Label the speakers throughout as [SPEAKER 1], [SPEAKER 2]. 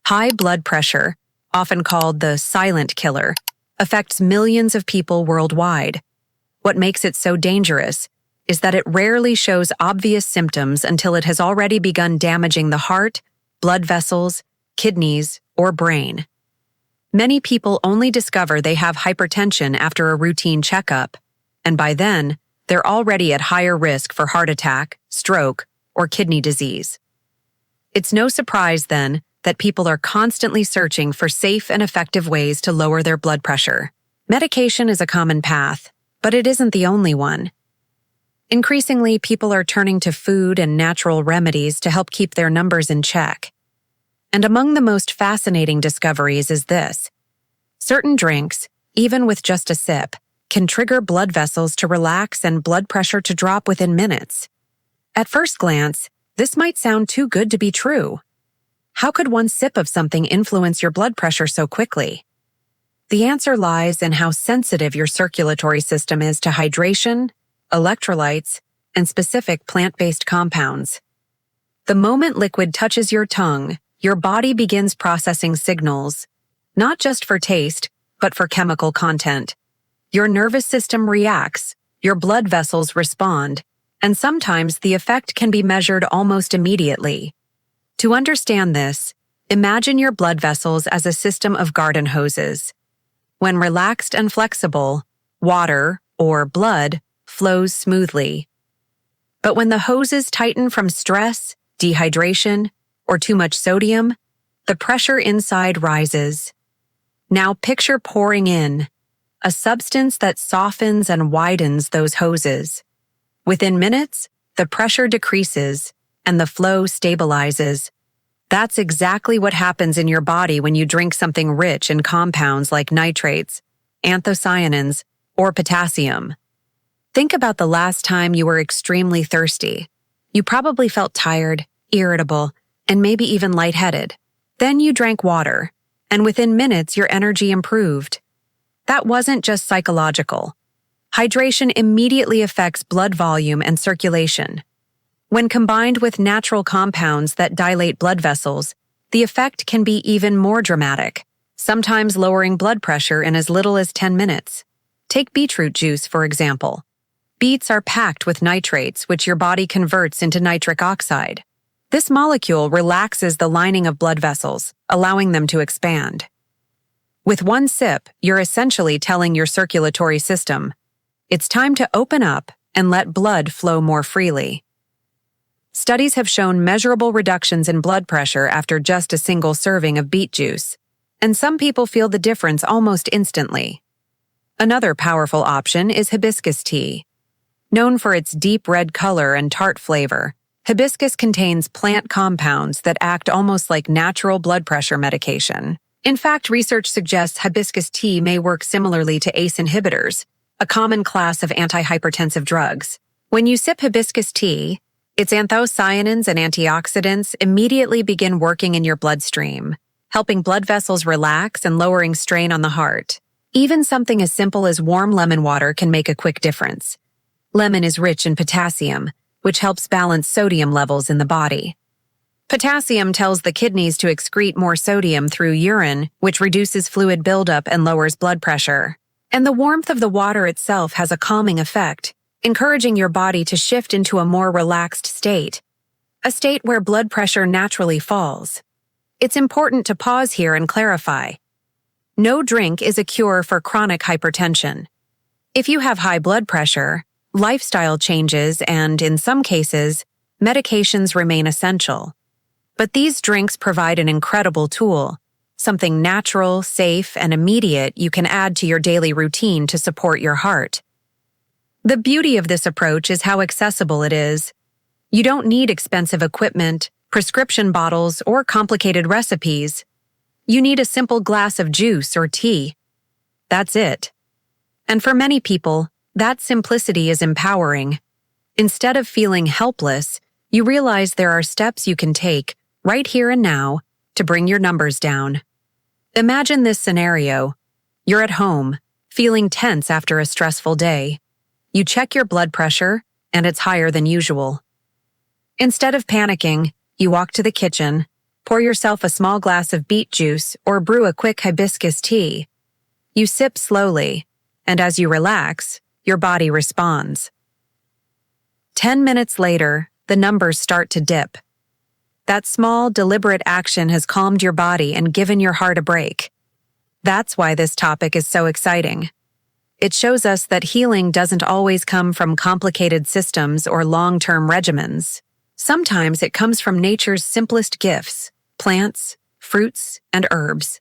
[SPEAKER 1] High blood pressure, often called the silent killer, affects millions of people worldwide. What makes it so dangerous is that it rarely shows obvious symptoms until it has already begun damaging the heart, blood vessels, kidneys, or brain. Many people only discover they have hypertension after a routine checkup, and by then, they're already at higher risk for heart attack, stroke, or kidney disease. It's no surprise, then, that people are constantly searching for safe and effective ways to lower their blood pressure. Medication is a common path, but it isn't the only one. Increasingly, people are turning to food and natural remedies to help keep their numbers in check. And among the most fascinating discoveries is this: certain drinks, even with just a sip, can trigger blood vessels to relax and blood pressure to drop within minutes. At first glance, this might sound too good to be true. How could one sip of something influence your blood pressure so quickly? The answer lies in how sensitive your circulatory system is to hydration, electrolytes, and specific plant-based compounds. The moment liquid touches your tongue, your body begins processing signals, not just for taste, but for chemical content. Your nervous system reacts, your blood vessels respond, and sometimes the effect can be measured almost immediately. To understand this, imagine your blood vessels as a system of garden hoses. When relaxed and flexible, water, or blood, flows smoothly. But when the hoses tighten from stress, dehydration, or too much sodium, the pressure inside rises. Now picture pouring in a substance that softens and widens those hoses. Within minutes, the pressure decreases and the flow stabilizes. That's exactly what happens in your body when you drink something rich in compounds like nitrates, anthocyanins, or potassium. Think about the last time you were extremely thirsty. You probably felt tired, irritable, and maybe even lightheaded. Then you drank water, and within minutes your energy improved. That wasn't just psychological. Hydration immediately affects blood volume and circulation. When combined with natural compounds that dilate blood vessels, the effect can be even more dramatic, sometimes lowering blood pressure in as little as 10 minutes. Take beetroot juice, for example. Beets are packed with nitrates, which your body converts into nitric oxide. This molecule relaxes the lining of blood vessels, allowing them to expand. With one sip, you're essentially telling your circulatory system, it's time to open up and let blood flow more freely. Studies have shown measurable reductions in blood pressure after just a single serving of beet juice, and some people feel the difference almost instantly. Another powerful option is hibiscus tea. Known for its deep red color and tart flavor, hibiscus contains plant compounds that act almost like natural blood pressure medication. In fact, research suggests hibiscus tea may work similarly to ACE inhibitors, a common class of antihypertensive drugs. When you sip hibiscus tea, its anthocyanins and antioxidants immediately begin working in your bloodstream, helping blood vessels relax and lowering strain on the heart. Even something as simple as warm lemon water can make a quick difference. Lemon is rich in potassium, which helps balance sodium levels in the body. Potassium tells the kidneys to excrete more sodium through urine, which reduces fluid buildup and lowers blood pressure. And the warmth of the water itself has a calming effect, encouraging your body to shift into a more relaxed state, a state where blood pressure naturally falls. It's important to pause here and clarify. No drink is a cure for chronic hypertension. If you have high blood pressure, lifestyle changes and, in some cases, medications remain essential. But these drinks provide an incredible tool, something natural, safe, and immediate you can add to your daily routine to support your heart. The beauty of this approach is how accessible it is. You don't need expensive equipment, prescription bottles, or complicated recipes. You need a simple glass of juice or tea. That's it. And for many people, that simplicity is empowering. Instead of feeling helpless, you realize there are steps you can take, right here and now, to bring your numbers down. Imagine this scenario. You're at home, feeling tense after a stressful day. You check your blood pressure, and it's higher than usual. Instead of panicking, you walk to the kitchen, Pour yourself a small glass of beet juice or brew a quick hibiscus tea. You sip slowly, and as you relax, your body responds. 10 minutes later, the numbers start to dip. That small, deliberate action has calmed your body and given your heart a break. That's why this topic is so exciting. It shows us that healing doesn't always come from complicated systems or long-term regimens. Sometimes it comes from nature's simplest gifts, plants, fruits, and herbs,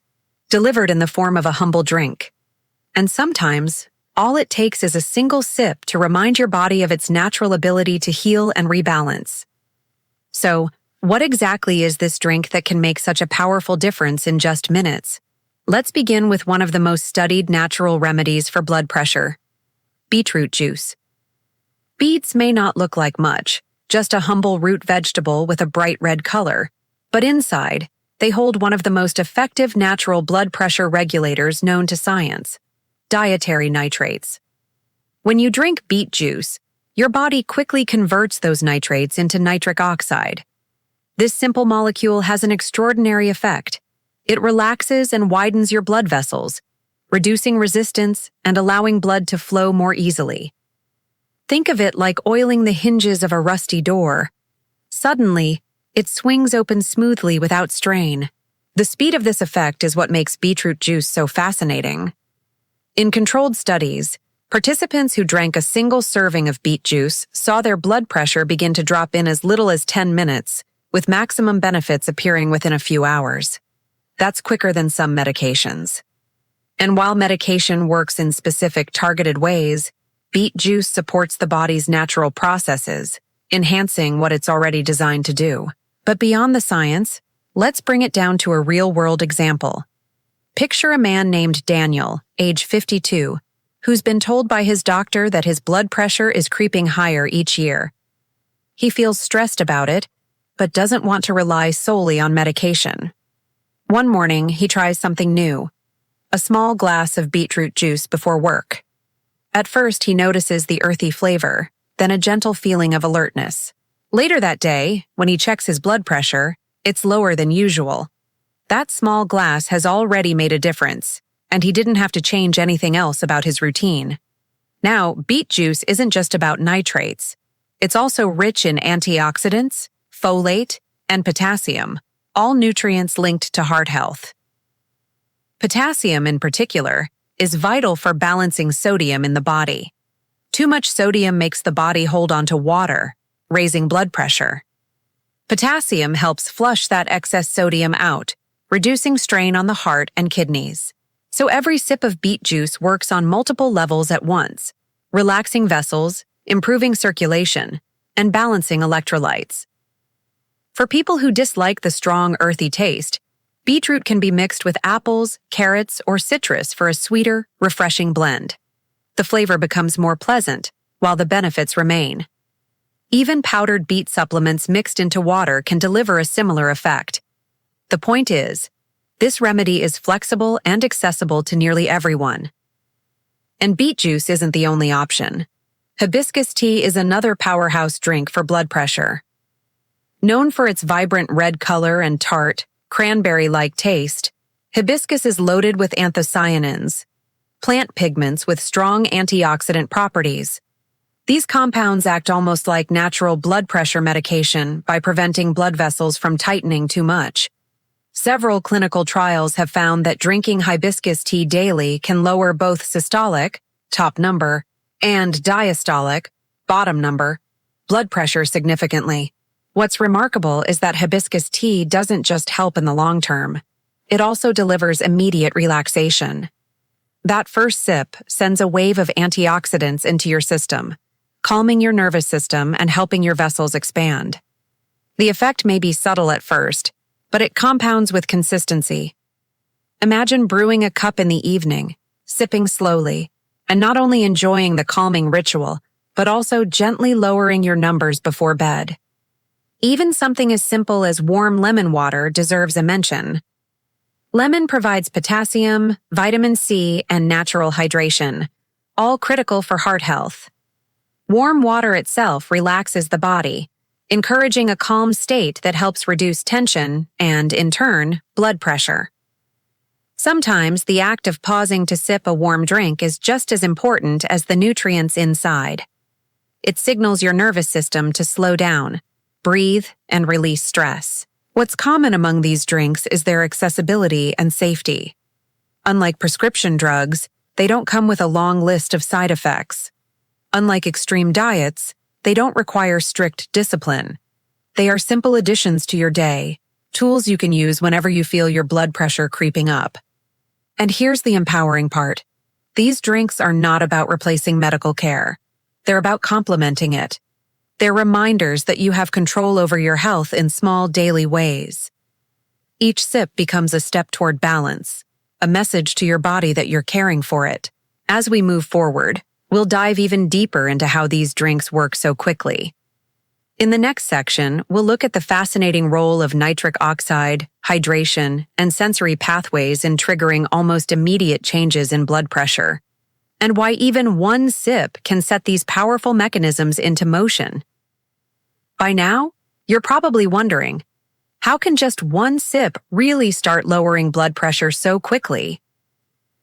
[SPEAKER 1] delivered in the form of a humble drink. And sometimes, all it takes is a single sip to remind your body of its natural ability to heal and rebalance. So, what exactly is this drink that can make such a powerful difference in just minutes? Let's begin with one of the most studied natural remedies for blood pressure: beetroot juice. Beets may not look like much, just a humble root vegetable with a bright red color, but inside, they hold one of the most effective natural blood pressure regulators known to science: dietary nitrates. When you drink beet juice, your body quickly converts those nitrates into nitric oxide. This simple molecule has an extraordinary effect. It relaxes and widens your blood vessels, reducing resistance and allowing blood to flow more easily. Think of it like oiling the hinges of a rusty door. Suddenly, it swings open smoothly without strain. The speed of this effect is what makes beetroot juice so fascinating. In controlled studies, participants who drank a single serving of beet juice saw their blood pressure begin to drop in as little as 10 minutes, with maximum benefits appearing within a few hours. That's quicker than some medications. And while medication works in specific targeted ways, beet juice supports the body's natural processes, enhancing what it's already designed to do. But beyond the science, let's bring it down to a real-world example. Picture a man named Daniel, age 52, who's been told by his doctor that his blood pressure is creeping higher each year. He feels stressed about it, but doesn't want to rely solely on medication. One morning, he tries something new: a small glass of beetroot juice before work. At first, he notices the earthy flavor, then a gentle feeling of alertness. Later that day, when he checks his blood pressure, it's lower than usual. That small glass has already made a difference, and he didn't have to change anything else about his routine. Now, beet juice isn't just about nitrates. It's also rich in antioxidants, folate, and potassium, all nutrients linked to heart health. Potassium, in particular, is vital for balancing sodium in the body. Too much sodium makes the body hold on to water, raising blood pressure. Potassium helps flush that excess sodium out, reducing strain on the heart and kidneys. So every sip of beet juice works on multiple levels at once, relaxing vessels, improving circulation, and balancing electrolytes. For people who dislike the strong, earthy taste, beetroot can be mixed with apples, carrots, or citrus for a sweeter, refreshing blend. The flavor becomes more pleasant, while the benefits remain. Even powdered beet supplements mixed into water can deliver a similar effect. The point is, this remedy is flexible and accessible to nearly everyone. And beet juice isn't the only option. Hibiscus tea is another powerhouse drink for blood pressure. Known for its vibrant red color and tart, cranberry-like taste, hibiscus is loaded with anthocyanins, plant pigments with strong antioxidant properties. These compounds act almost like natural blood pressure medication by preventing blood vessels from tightening too much. Several clinical trials have found that drinking hibiscus tea daily can lower both systolic, top number, and diastolic, bottom number, blood pressure significantly. What's remarkable is that hibiscus tea doesn't just help in the long term. It also delivers immediate relaxation. That first sip sends a wave of antioxidants into your system, calming your nervous system and helping your vessels expand. The effect may be subtle at first, but it compounds with consistency. Imagine brewing a cup in the evening, sipping slowly, and not only enjoying the calming ritual, but also gently lowering your numbers before bed. Even something as simple as warm lemon water deserves a mention. Lemon provides potassium, vitamin C, and natural hydration, all critical for heart health. Warm water itself relaxes the body, encouraging a calm state that helps reduce tension and, in turn, blood pressure. Sometimes the act of pausing to sip a warm drink is just as important as the nutrients inside. It signals your nervous system to slow down, breathe, and release stress. What's common among these drinks is their accessibility and safety. Unlike prescription drugs, they don't come with a long list of side effects. Unlike extreme diets, they don't require strict discipline. They are simple additions to your day, tools you can use whenever you feel your blood pressure creeping up. And here's the empowering part. These drinks are not about replacing medical care. They're about complementing it. They're reminders that you have control over your health in small daily ways. Each sip becomes a step toward balance, a message to your body that you're caring for it. As we move forward, we'll dive even deeper into how these drinks work so quickly. In the next section, we'll look at the fascinating role of nitric oxide, hydration, and sensory pathways in triggering almost immediate changes in blood pressure, and why even one sip can set these powerful mechanisms into motion. By now, you're probably wondering, how can just one sip really start lowering blood pressure so quickly?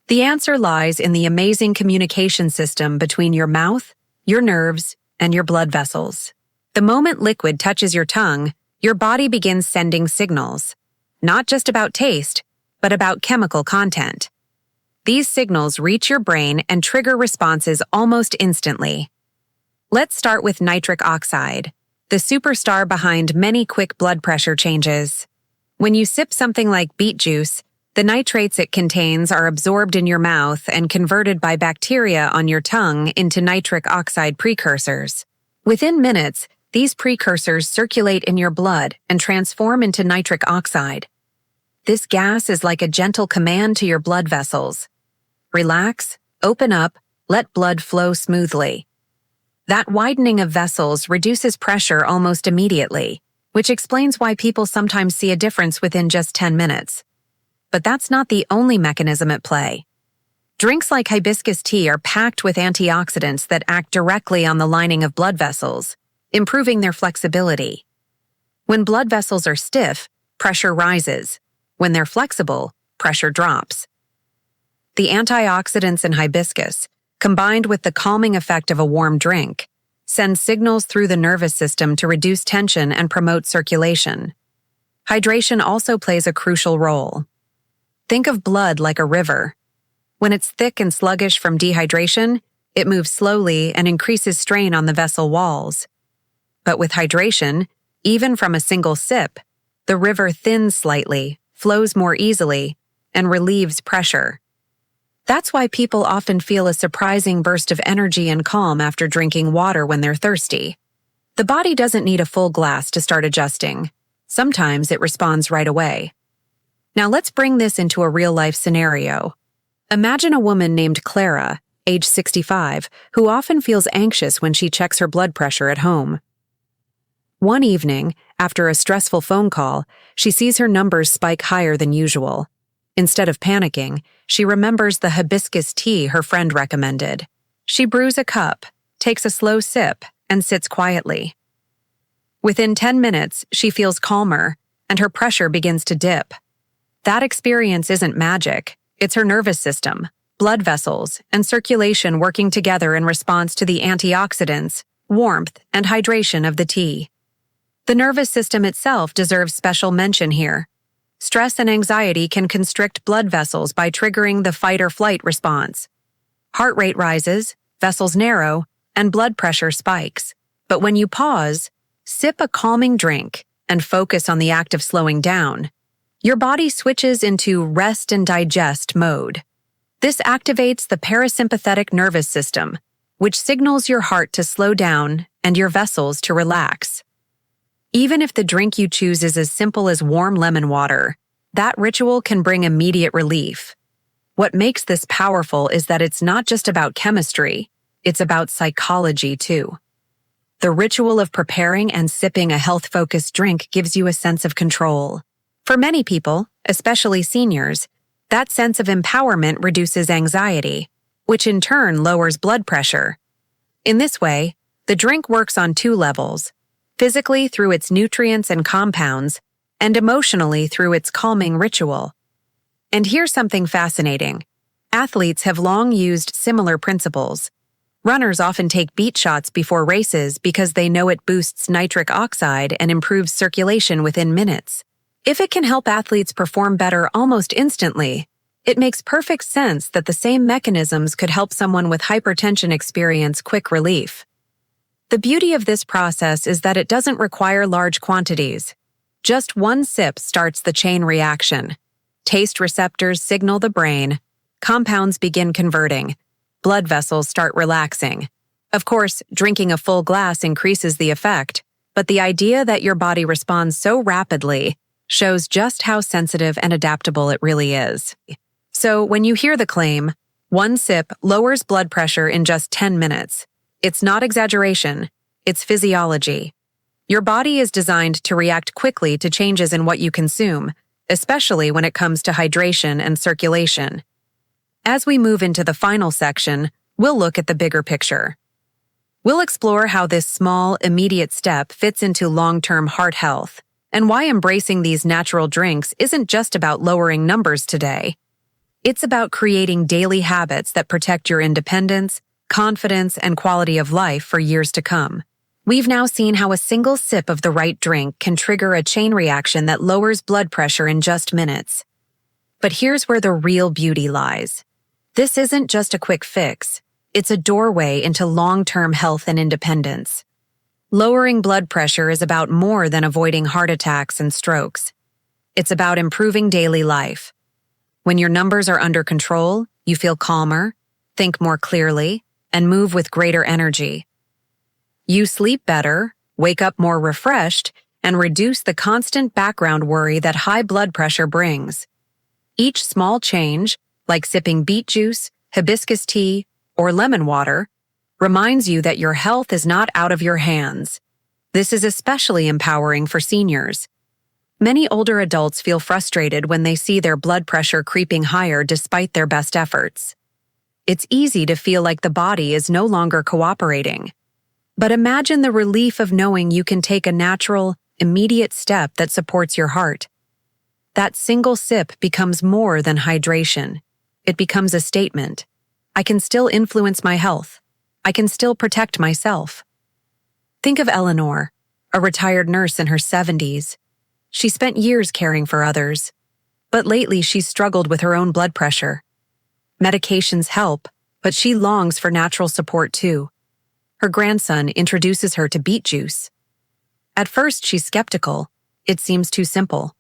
[SPEAKER 1] The answer lies in the amazing communication system between your mouth, your nerves, and your blood vessels. The moment liquid touches your tongue, your body begins sending signals, not just about taste, but about chemical content. These signals reach your brain and trigger responses almost instantly. Let's start with nitric oxide, the superstar behind many quick blood pressure changes. When you sip something like beet juice, the nitrates it contains are absorbed in your mouth and converted by bacteria on your tongue into nitric oxide precursors. Within minutes, these precursors circulate in your blood and transform into nitric oxide. This gas is like a gentle command to your blood vessels. Relax, open up, let blood flow smoothly. That widening of vessels reduces pressure almost immediately, which explains why people sometimes see a difference within just 10 minutes. But that's not the only mechanism at play. Drinks like hibiscus tea are packed with antioxidants that act directly on the lining of blood vessels, improving their flexibility. When blood vessels are stiff, pressure rises. When they're flexible, pressure drops. The antioxidants in hibiscus, combined with the calming effect of a warm drink, send signals through the nervous system to reduce tension and promote circulation. Hydration also plays a crucial role. Think of blood like a river. When it's thick and sluggish from dehydration, it moves slowly and increases strain on the vessel walls. But with hydration, even from a single sip, the river thins slightly, flows more easily, and relieves pressure. That's why people often feel a surprising burst of energy and calm after drinking water when they're thirsty. The body doesn't need a full glass to start adjusting. Sometimes it responds right away. Now let's bring this into a real-life scenario. Imagine a woman named Clara, age 65, who often feels anxious when she checks her blood pressure at home. One evening, after a stressful phone call, she sees her numbers spike higher than usual. Instead of panicking, she remembers the hibiscus tea her friend recommended. She brews a cup, takes a slow sip, and sits quietly. Within 10 minutes, she feels calmer, and her pressure begins to dip. That experience isn't magic. It's her nervous system, blood vessels, and circulation working together in response to the antioxidants, warmth, and hydration of the tea. The nervous system itself deserves special mention here. Stress and anxiety can constrict blood vessels by triggering the fight-or-flight response. Heart rate rises, vessels narrow, and blood pressure spikes. But when you pause, sip a calming drink, and focus on the act of slowing down, your body switches into rest and digest mode. This activates the parasympathetic nervous system, which signals your heart to slow down and your vessels to relax. Even if the drink you choose is as simple as warm lemon water, that ritual can bring immediate relief. What makes this powerful is that it's not just about chemistry, it's about psychology too. The ritual of preparing and sipping a health-focused drink gives you a sense of control. For many people, especially seniors, that sense of empowerment reduces anxiety, which in turn lowers blood pressure. In this way, the drink works on two levels: physically through its nutrients and compounds, and emotionally through its calming ritual. And here's something fascinating. Athletes have long used similar principles. Runners often take beet shots before races because they know it boosts nitric oxide and improves circulation within minutes. If it can help athletes perform better almost instantly, it makes perfect sense that the same mechanisms could help someone with hypertension experience quick relief. The beauty of this process is that it doesn't require large quantities. Just one sip starts the chain reaction. Taste receptors signal the brain, compounds begin converting, blood vessels start relaxing. Of course, drinking a full glass increases the effect, but the idea that your body responds so rapidly shows just how sensitive and adaptable it really is. So when you hear the claim, one sip lowers blood pressure in just 10 minutes, it's not exaggeration, it's physiology. Your body is designed to react quickly to changes in what you consume, especially when it comes to hydration and circulation. As we move into the final section, we'll look at the bigger picture. We'll explore how this small, immediate step fits into long-term heart health, and why embracing these natural drinks isn't just about lowering numbers today. It's about creating daily habits that protect your independence, confidence, and quality of life for years to come. We've now seen how a single sip of the right drink can trigger a chain reaction that lowers blood pressure in just minutes. But here's where the real beauty lies. This isn't just a quick fix. It's a doorway into long-term health and independence. Lowering blood pressure is about more than avoiding heart attacks and strokes. It's about improving daily life. When your numbers are under control, you feel calmer, think more clearly, and move with greater energy. You sleep better, wake up more refreshed, and reduce the constant background worry that high blood pressure brings. Each small change, like sipping beet juice, hibiscus tea, or lemon water, reminds you that your health is not out of your hands. This is especially empowering for seniors. Many older adults feel frustrated when they see their blood pressure creeping higher despite their best efforts. It's easy to feel like the body is no longer cooperating. But imagine the relief of knowing you can take a natural, immediate step that supports your heart. That single sip becomes more than hydration. It becomes a statement. I can still influence my health. I can still protect myself. Think of Eleanor, a retired nurse in her 70s. She spent years caring for others, but lately she's struggled with her own blood pressure. Medications help, but she longs for natural support too. Her grandson introduces her to beet juice. At first, she's skeptical. It seems too simple.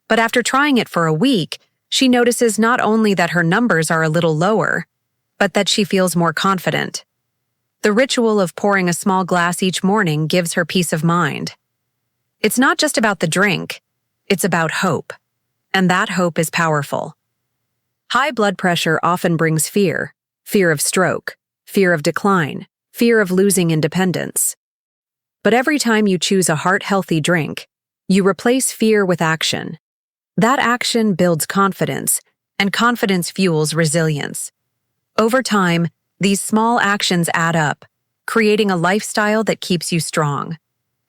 [SPEAKER 1] But after trying it for a week, she notices not only that her numbers are a little lower, but that she feels more confident. The ritual of pouring a small glass each morning gives her peace of mind. It's not just about the drink, it's about hope. And that hope is powerful. High blood pressure often brings fear of stroke, fear of decline, fear of losing independence. But every time you choose a heart-healthy drink, you replace fear with action. That action builds confidence, and confidence fuels resilience. Over time, these small actions add up, creating a lifestyle that keeps you strong.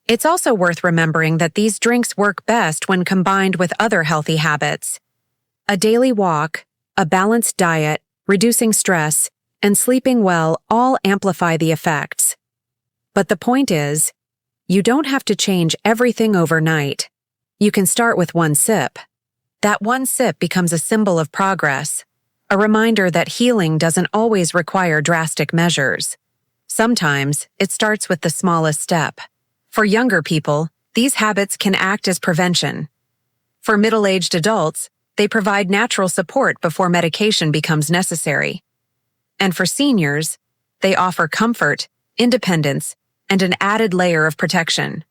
[SPEAKER 1] It's also worth remembering that these drinks work best when combined with other healthy habits. A daily walk, a balanced diet, reducing stress, and sleeping well all amplify the effects. But the point is, you don't have to change everything overnight. You can start with one sip. That one sip becomes a symbol of progress, a reminder that healing doesn't always require drastic measures. Sometimes, it starts with the smallest step. For younger people, these habits can act as prevention. For middle-aged adults, they provide natural support before medication becomes necessary. And for seniors, they offer comfort, independence, and an added layer of protection.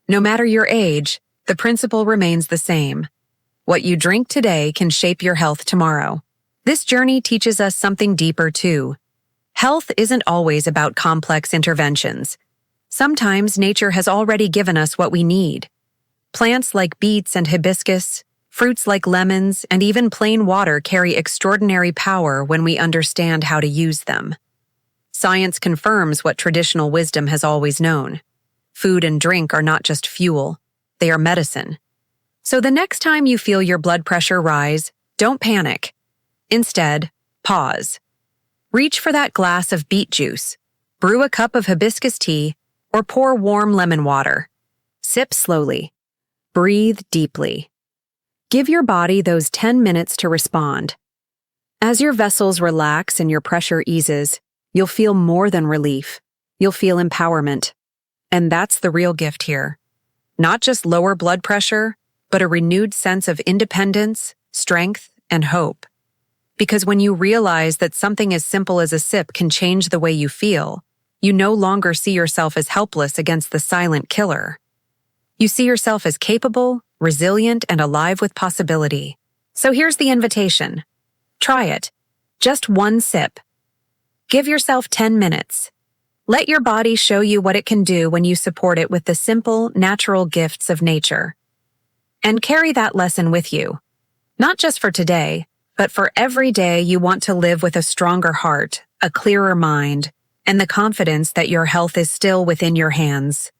[SPEAKER 1] No matter your age, the principle remains the same. What you drink today can shape your health tomorrow. This journey teaches us something deeper too. Health isn't always about complex interventions. Sometimes nature has already given us what we need. Plants like beets and hibiscus, fruits like lemons, and even plain water carry extraordinary power when we understand how to use them. Science confirms what traditional wisdom has always known. Food and drink are not just fuel, they are medicine. So the next time you feel your blood pressure rise, don't panic. Instead, pause. Reach for that glass of beet juice, brew a cup of hibiscus tea, or pour warm lemon water. Sip slowly. Breathe deeply. Give your body those 10 minutes to respond. As your vessels relax and your pressure eases, you'll feel more than relief. You'll feel empowerment. And that's the real gift here. Not just lower blood pressure, but a renewed sense of independence, strength, and hope. Because when you realize that something as simple as a sip can change the way you feel, you no longer see yourself as helpless against the silent killer. You see yourself as capable, resilient, and alive with possibility. So here's the invitation. Try it. Just one sip. Give yourself 10 minutes. Let your body show you what it can do when you support it with the simple, natural gifts of nature. And carry that lesson with you. Not just for today, but for every day you want to live with a stronger heart, a clearer mind, and the confidence that your health is still within your hands.